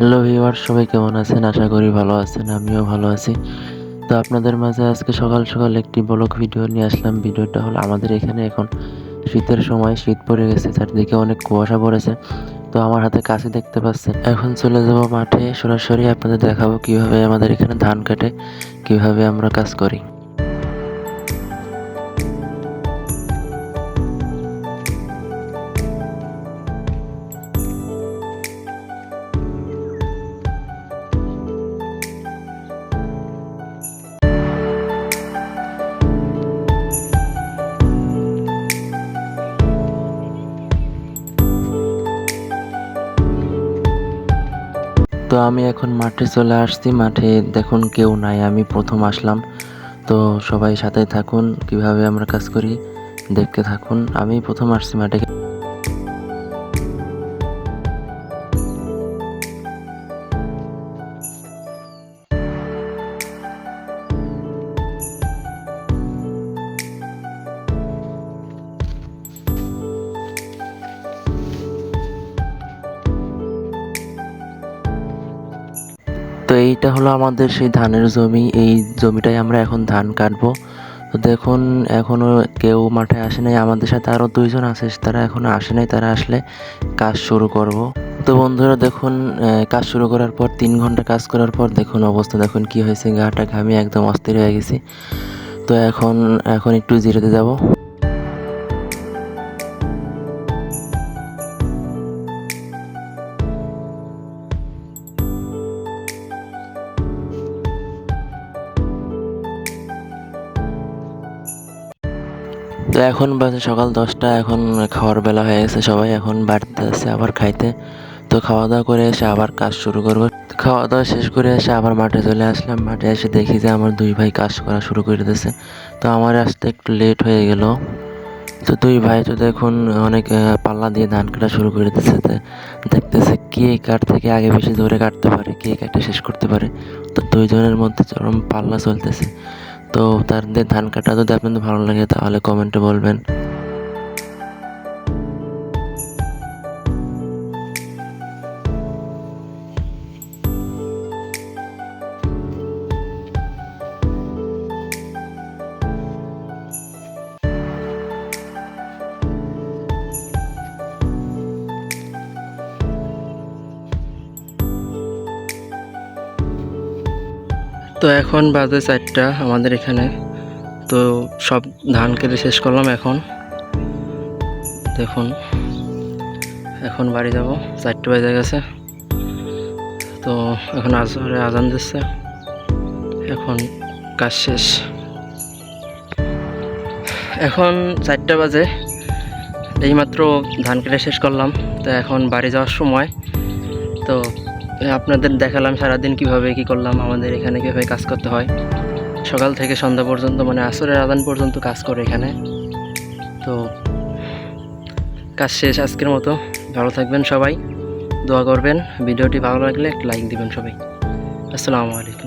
Hello viewer, সবাই কেমন আছেন? আশা করি ভালো আছেন। আমিও ভালো আছি। তো আপনাদের মাঝে আজকে সকাল সকাল একটি ব্লগ ভিডিও নিয়ে আসলাম। ভিডিওটা হলো আমাদের এখানে এখন শীতের সময়, শীত পড়ে গেছে, চারদিকে অনেক কুয়াশা পড়েছে। তো আমার হাতে কাছে দেখতে পাচ্ছেন। এখন চলে যাব মাঠে, সরাসরি আপনাদের দেখাবো কিভাবে আমাদের এখানে ধান কাটে, কিভাবে আমরা কাজ করি। তো আমি এখন মাঠে চলে আসছি। মাঠে দেখুন কেউ নাই, আমি প্রথম আসলাম। তো সবাই সাথে থাকুন, কিভাবে আমরা কাজ করি দেখতে থাকুন। আমি প্রথম আসছি মাঠে। তো এইটা হলো আমাদের সেই ধানের জমি। এই জমিটাই আমরা এখন ধান কাটবো। তো দেখুন এখনো কেউ মাঠে আসে নাই, আমাদের সাথে আরো দুইজন আছে, তারা এখনো আসে নাই। তারা আসলে কাজ শুরু করব। তো বন্ধুরা দেখুন, কাজ শুরু করার পর 3 ঘন্টা কাজ করার পর দেখুন অবস্থা, দেখুন কি হয়েছে, গাটা ঘামিয়ে একদম অস্থির হয়ে গেছি। তো এখন এখন একটু জিরাতে যাব। তো এখন বাজে সকাল 10টা, এখন খাওয়ার বেলা হয়ে গেছে, সবাই এখন বাড়িতে আছে আবার খাইতে। তো খাওয়া দাওয়া করে এসে আবার কাজ শুরু করবো। খাওয়া দাওয়া শেষ করে এসে আবার মাঠে চলে আসলাম। মাঠে এসে দেখি যে আমার দুই ভাই কাজ করা শুরু করে দিয়েছে। তো আমার আসতে একটু লেট হয়ে গেল। তো দুই ভাই তো দেখুন অনেক পাল্লা দিয়ে ধান কাটা শুরু করে দিচ্ছে। দেখতেছে কে কার থেকে আগে বেশি জোরে কাটতে পারে, কে কাটে শেষ করতে পারে। তো দুইজনের মধ্যে চরম পাল্লা চলতেছে। তো তাদের ধান কাটা যদি আপনাদের ভালো লাগে তাহলে কমেন্টে বলবেন। তো এখন বাজে 4টা আমাদের এখানে। তো সব ধান কেটে শেষ করলাম। এখন দেখুন এখন বাড়ি যাব, 4টে বেজে গেছে। তো এখন আসরে আজান দিচ্ছে, এখন কাজ শেষ। এখন 4টা বাজে, এইমাত্র ধান কেটে শেষ করলাম। তো এখন বাড়ি যাওয়ার সময়। তো আপনাদের দেখালাম সারাদিন কিভাবে কি করলাম, আমাদের এখানে কীভাবে কাজ করতে হয়। সকাল থেকে সন্ধ্যা পর্যন্ত, মানে আসরের আজান পর্যন্ত কাজ করে এখানে। তো কাজ শেষ আজকের মতো। ভালো থাকবেন সবাই, দোয়া করবেন। ভিডিওটি ভালো লাগলে একটা লাইক দিবেন সবাই। আসসালামু আলাইকুম।